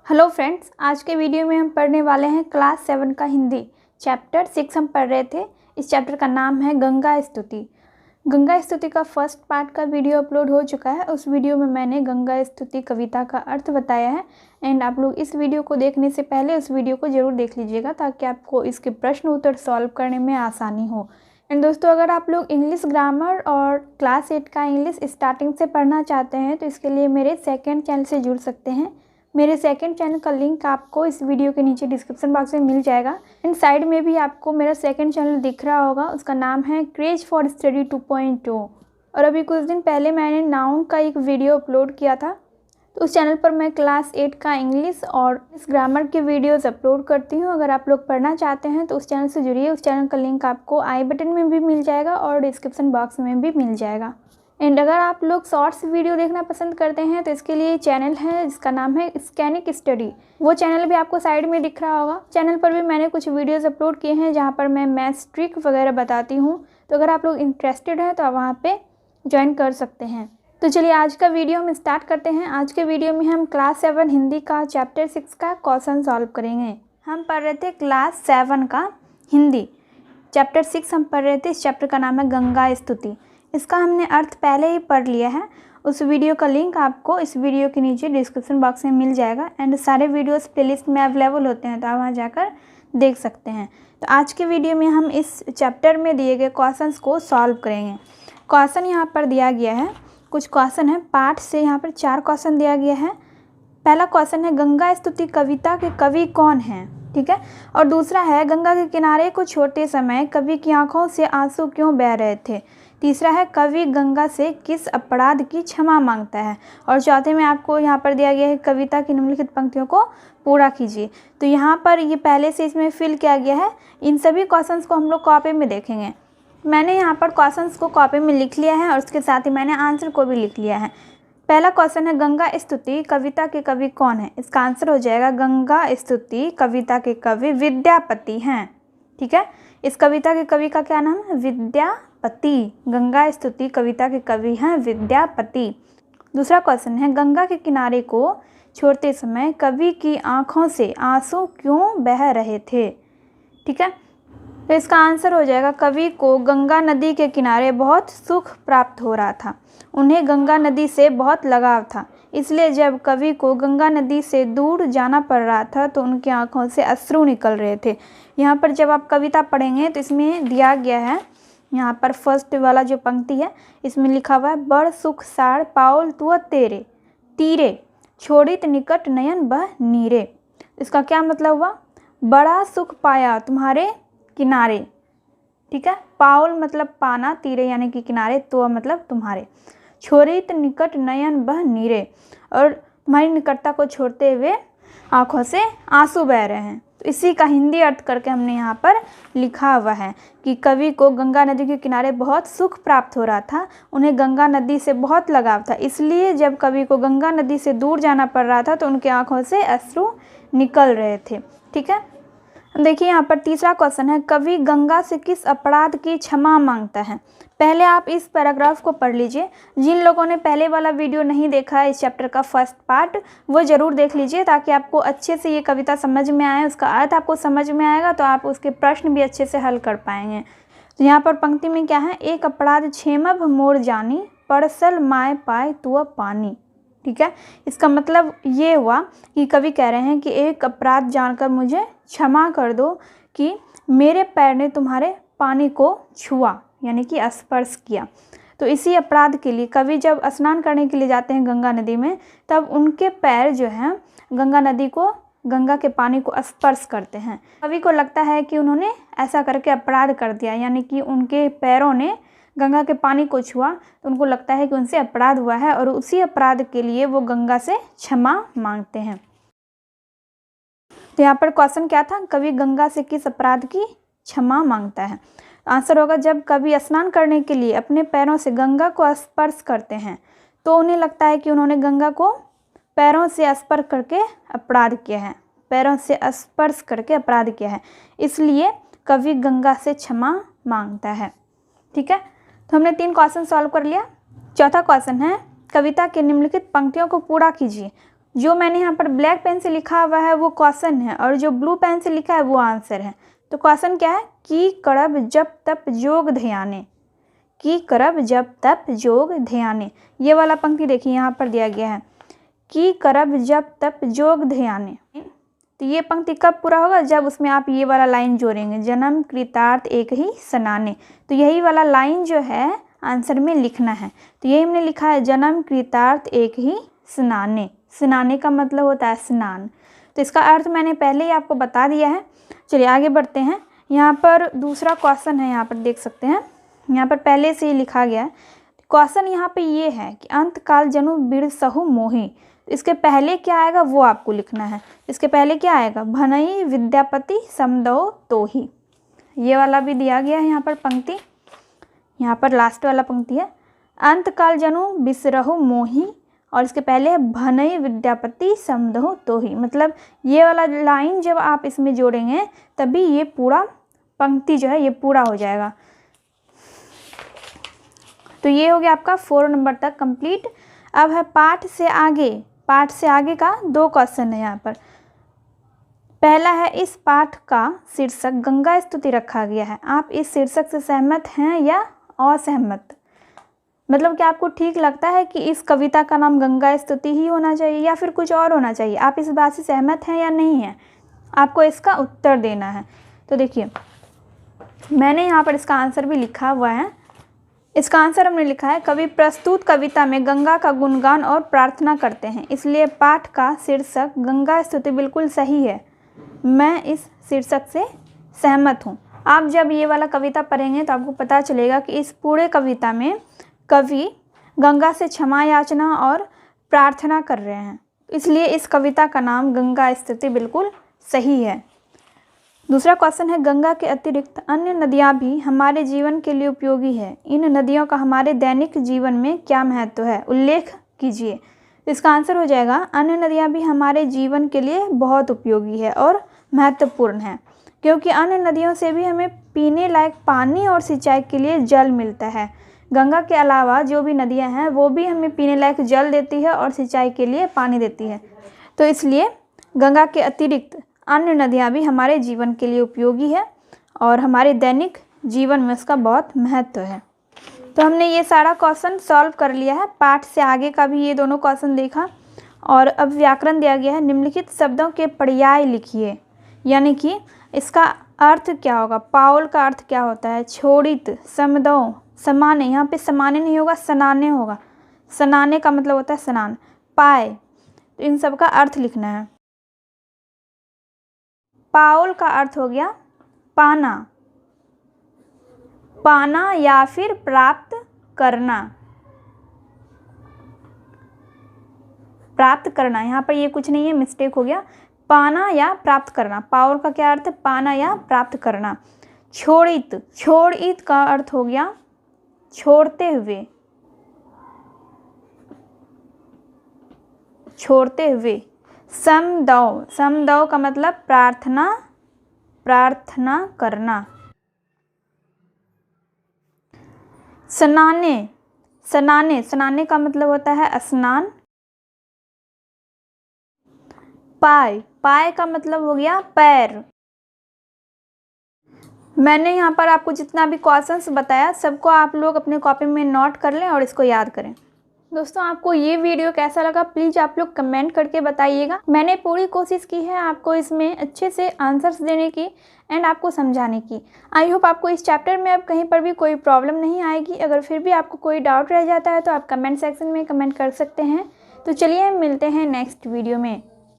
Hello friends, आज के video में हम पढ़ने वाले हैं क्लास 7 का हिंदी चैप्टर 6 हम पढ़ रहे थे। इस चैप्टर का नाम है गंगा स्तुति। गंगा स्तुति का फर्स्ट पार्ट का वीडियो अपलोड हो चुका है। उस वीडियो में मैंने गंगा स्तुति कविता का अर्थ बताया है एंड आप लोग इस वीडियो को देखने से पहले उस वीडियो को ज़रूर देख लीजिएगा ताकि आपको इसके प्रश्न उत्तर सॉल्व करने में आसानी हो। एंड दोस्तों, अगर आप लोग इंग्लिश ग्रामर और क्लास 8 का इंग्लिश स्टार्टिंग से पढ़ना चाहते हैं तो इसके लिए मेरे सेकेंड चैनल से जुड़ सकते हैं। मेरे सेकंड चैनल का लिंक आपको इस वीडियो के नीचे डिस्क्रिप्शन बॉक्स में मिल जाएगा एंड साइड में भी आपको मेरा सेकंड चैनल दिख रहा होगा। उसका नाम है क्रेज फॉर स्टडी 2.0। और अभी कुछ दिन पहले मैंने नाउन का एक वीडियो अपलोड किया था। तो उस चैनल पर मैं क्लास 8 का इंग्लिश और इस ग्रामर के वीडियोज़ अपलोड करती हूँ। अगर आप लोग पढ़ना चाहते हैं तो उस चैनल से जुड़िए। उस चैनल का लिंक आपको आई बटन में भी मिल जाएगा और डिस्क्रिप्शन बॉक्स में भी मिल जाएगा। एंड अगर आप लोग शॉर्ट्स वीडियो देखना पसंद करते हैं तो इसके लिए चैनल है जिसका नाम है स्कैनिक स्टडी। वो चैनल भी आपको साइड में दिख रहा होगा। चैनल पर भी मैंने कुछ वीडियोस अपलोड किए हैं जहाँ पर मैं मैथ्स ट्रिक वगैरह बताती हूँ। तो अगर आप लोग इंटरेस्टेड हैं तो आप वहाँ पे ज्वाइन कर सकते हैं। तो चलिए आज का वीडियो हम स्टार्ट करते हैं। आज के वीडियो में हम क्लास 7 हिंदी का चैप्टर 6 का क्वेश्चन सॉल्व करेंगे। हम पढ़ रहे थे क्लास 7 का हिंदी चैप्टर 6 हम पढ़ रहे थे। इस चैप्टर का नाम है गंगा स्तुति। इसका हमने अर्थ पहले ही पढ़ लिया है। उस वीडियो का लिंक आपको इस वीडियो के नीचे डिस्क्रिप्शन बॉक्स में मिल जाएगा एंड सारे वीडियोस प्लेलिस्ट में अवेलेबल होते हैं तो आप वहाँ जाकर देख सकते हैं। तो आज के वीडियो में हम इस चैप्टर में दिए गए क्वेश्चंस को सॉल्व करेंगे। क्वेश्चन यहाँ पर दिया गया है, कुछ क्वेश्चन है पाठ से। यहाँ पर 4 क्वेश्चन दिया गया है। पहला क्वेश्चन है गंगा स्तुति कविता के कवि कौन हैं, ठीक है। और दूसरा है गंगा के किनारे को छोड़ते समय कवि की आंखों से आंसू क्यों बह रहे थे। तीसरा है कवि गंगा से किस अपराध की क्षमा मांगता है। और चौथे में आपको यहाँ पर दिया गया है कविता की निम्नलिखित पंक्तियों को पूरा कीजिए। तो यहाँ पर ये पहले से इसमें फिल किया गया है। इन सभी क्वेश्चंस को हम लोग कॉपी में देखेंगे। मैंने यहाँ पर क्वेश्चंस को कॉपी में लिख लिया है और उसके साथ ही मैंने आंसर को भी लिख लिया है। पहला क्वेश्चन है गंगा स्तुति कविता के कवि कौन है। इसका आंसर हो जाएगा गंगा स्तुति कविता के कवि विद्यापति हैं, ठीक है। इस कविता के कवि का क्या नाम है? विद्यापति। गंगा स्तुति कविता के कवि हैं विद्यापति। दूसरा क्वेश्चन है गंगा के किनारे को छोड़ते समय कवि की आंखों से आंसू क्यों बह रहे थे, ठीक है। तो इसका आंसर हो जाएगा कवि को गंगा नदी के किनारे बहुत सुख प्राप्त हो रहा था। उन्हें गंगा नदी से बहुत लगाव था, इसलिए जब कवि को गंगा नदी से दूर जाना पड़ रहा था तो उनकी आंखों से अश्रु निकल रहे थे। यहाँ पर जब आप कविता पढ़ेंगे तो इसमें दिया गया है, यहाँ पर फर्स्ट वाला जो पंक्ति है इसमें लिखा हुआ है बड़ सुख साड़ पाउल तुअ तेरे तीरे छोड़ित निकट नयन बह नीरे। इसका क्या मतलब हुआ? बड़ा सुख पाया तुम्हारे किनारे, ठीक है। पाउल मतलब पाना, तीरे यानी कि किनारे, तो मतलब तुम्हारे। छोड़ित निकट नयन बह नीरे, और तुम्हारी निकटता को छोड़ते हुए आंखों से आंसू बह रहे हैं। तो इसी का हिंदी अर्थ करके हमने यहाँ पर लिखा हुआ है कि कवि को गंगा नदी के किनारे बहुत सुख प्राप्त हो रहा था। उन्हें गंगा नदी से बहुत लगाव था, इसलिए जब कवि को गंगा नदी से दूर जाना पड़ रहा था तो उनकी आंखों से अश्रु निकल रहे थे, ठीक है। देखिए यहाँ पर तीसरा क्वेश्चन है कवि गंगा से किस अपराध की क्षमा मांगता है। पहले आप इस पैराग्राफ को पढ़ लीजिए। जिन लोगों ने पहले वाला वीडियो नहीं देखा है इस चैप्टर का फर्स्ट पार्ट, वो ज़रूर देख लीजिए ताकि आपको अच्छे से ये कविता समझ में आए, उसका अर्थ आपको समझ में आएगा तो आप उसके प्रश्न भी अच्छे से हल कर पाएंगे। तो यहाँ पर पंक्ति में क्या है? एक अपराध क्षेमभ मोर जानी पड़सल माय पाए तुअ पानी, ठीक है। इसका मतलब ये हुआ कि कवि कह रहे हैं कि एक अपराध जानकर मुझे क्षमा कर दो कि मेरे पैर ने तुम्हारे पानी को छुआ, यानी कि स्पर्श किया। तो इसी अपराध के लिए कवि जब स्नान करने के लिए जाते हैं गंगा नदी में, तब उनके पैर जो हैं गंगा के पानी को स्पर्श करते हैं। कवि को लगता है कि उन्होंने ऐसा करके अपराध कर दिया, यानी कि उनके पैरों ने गंगा के पानी को छुआ, तो उनको लगता है कि उनसे अपराध हुआ है और उसी अपराध के लिए वो गंगा से क्षमा मांगते हैं। तो यहाँ पर क्वेश्चन क्या था? कवि गंगा से किस अपराध की क्षमा मांगता है। आंसर होगा जब कवि स्नान करने के लिए अपने पैरों से गंगा को स्पर्श करते हैं तो उन्हें लगता है कि उन्होंने गंगा को पैरों से स्पर्श करके अपराध किया है, पैरों से स्पर्श करके अपराध किया है, इसलिए कवि गंगा से क्षमा मांगता है, ठीक है। तो हमने 3 क्वेश्चन सॉल्व कर लिया। चौथा क्वेश्चन है कविता के निम्नलिखित पंक्तियों को पूरा कीजिए। जो मैंने यहाँ पर ब्लैक पेन से लिखा हुआ है वो क्वेश्चन है और जो ब्लू पेन से लिखा है वो आंसर है। तो क्वेश्चन क्या है कि करब जब तप जोग ध्याने, कि करब जब तप जोग ध्याने। ये वाला पंक्ति देखिए यहाँ पर दिया गया है कि करब जब तप जोग ध्याने। तो ये पंक्ति कब पूरा होगा, जब उसमें आप ये वाला लाइन जोड़ेंगे, जन्म कृतार्थ एक ही स्नाने। तो यही वाला लाइन जो है आंसर में लिखना है। तो यही हमने लिखा है जन्म कृतार्थ एक ही स्नाने। स्नाने का मतलब होता है स्नान। तो इसका अर्थ मैंने पहले ही आपको बता दिया है। चलिए आगे बढ़ते हैं। यहाँ पर दूसरा क्वेश्चन है, यहाँ पर देख सकते हैं, यहाँ पर पहले से ही लिखा गया है। क्वेश्चन यहाँ पे ये है कि अंतकाल जनु बिरसहु मोहि। इसके पहले क्या आएगा वो आपको लिखना है। इसके पहले क्या आएगा, भनई विद्यापति समदो तोहि। ये वाला भी दिया गया है यहाँ पर पंक्ति, यहाँ पर लास्ट वाला पंक्ति है, अंतकाल जनु बिसरहु मोहि, और इसके पहले है भनई विद्यापति समदो तोहि। मतलब ये वाला लाइन जब आप इसमें जोड़ेंगे तभी ये पूरा पंक्ति जो है ये पूरा हो जाएगा। तो ये हो गया आपका 4 नंबर तक कंप्लीट। अब है पाठ से आगे। पाठ से आगे का 2 क्वेश्चन है यहाँ पर। पहला है इस पाठ का शीर्षक गंगा स्तुति रखा गया है, आप इस शीर्षक से सहमत हैं या असहमत। मतलब कि आपको ठीक लगता है कि इस कविता का नाम गंगा स्तुति ही होना चाहिए या फिर कुछ और होना चाहिए, आप इस बात से सहमत हैं या नहीं हैं, आपको इसका उत्तर देना है। तो देखिए मैंने यहाँ पर इसका आंसर भी लिखा हुआ है। इसका आंसर हमने लिखा है कवि प्रस्तुत कविता में गंगा का गुणगान और प्रार्थना करते हैं, इसलिए पाठ का शीर्षक गंगा स्तुति बिल्कुल सही है, मैं इस शीर्षक से सहमत हूँ। आप जब ये वाला कविता पढ़ेंगे तो आपको पता चलेगा कि इस पूरे कविता में कवि गंगा से क्षमा याचना और प्रार्थना कर रहे हैं, इसलिए इस कविता का नाम गंगा स्तुति बिल्कुल सही है। दूसरा क्वेश्चन है गंगा के अतिरिक्त अन्य नदियाँ भी हमारे जीवन के लिए उपयोगी है, इन नदियों का हमारे दैनिक जीवन में क्या महत्व है, उल्लेख कीजिए। इसका आंसर हो जाएगा अन्य नदियाँ भी हमारे जीवन के लिए बहुत उपयोगी है और महत्वपूर्ण है, क्योंकि अन्य नदियों से भी हमें पीने लायक पानी और सिंचाई के लिए जल मिलता है। गंगा के अलावा जो भी नदियाँ हैं वो भी हमें पीने लायक जल देती है और सिंचाई के लिए पानी देती है। तो इसलिए गंगा के अतिरिक्त अन्य नदियाँ भी हमारे जीवन के लिए उपयोगी है और हमारे दैनिक जीवन में इसका बहुत महत्व है। तो हमने ये सारा क्वेश्चन सॉल्व कर लिया है। पाठ से आगे का भी ये दोनों क्वेश्चन देखा और अब व्याकरण दिया गया है। निम्नलिखित शब्दों के पर्याय लिखिए, यानी कि इसका अर्थ क्या होगा। पाउल का अर्थ क्या होता है, छोड़ित, समदो, समाने, यहाँ पे समाने नहीं होगा सनाने होगा, सनाने का मतलब होता है स्नान, पाए, तो इन सब का अर्थ लिखना है। पाउल का अर्थ हो गया पाना, पाना या फिर प्राप्त करना, प्राप्त करना, यहाँ पर ये कुछ नहीं है मिस्टेक हो गया, पाना या प्राप्त करना। पाउल का क्या अर्थ है, पाना या प्राप्त करना। छोड़ित, छोड़ित का अर्थ हो गया छोड़ते हुए, छोड़ते हुए। समदौ, समदौ का मतलब प्रार्थना, प्रार्थना करना। स्नाने, स्नाने, स्नाने का मतलब होता है स्नान। पाय, पाय का मतलब हो गया पैर। मैंने यहाँ पर आपको जितना भी क्वेश्चंस बताया सबको आप लोग अपने कॉपी में नोट कर लें और इसको याद करें। दोस्तों आपको ये वीडियो कैसा लगा प्लीज़ आप लोग कमेंट करके बताइएगा। मैंने पूरी कोशिश की है आपको इसमें अच्छे से आंसर्स देने की एंड आपको समझाने की। आई होप आपको इस चैप्टर में अब कहीं पर भी कोई प्रॉब्लम नहीं आएगी। अगर फिर भी आपको कोई डाउट रह जाता है तो आप कमेंट सेक्शन में कमेंट कर सकते हैं। तो चलिए हम मिलते हैं नेक्स्ट वीडियो में।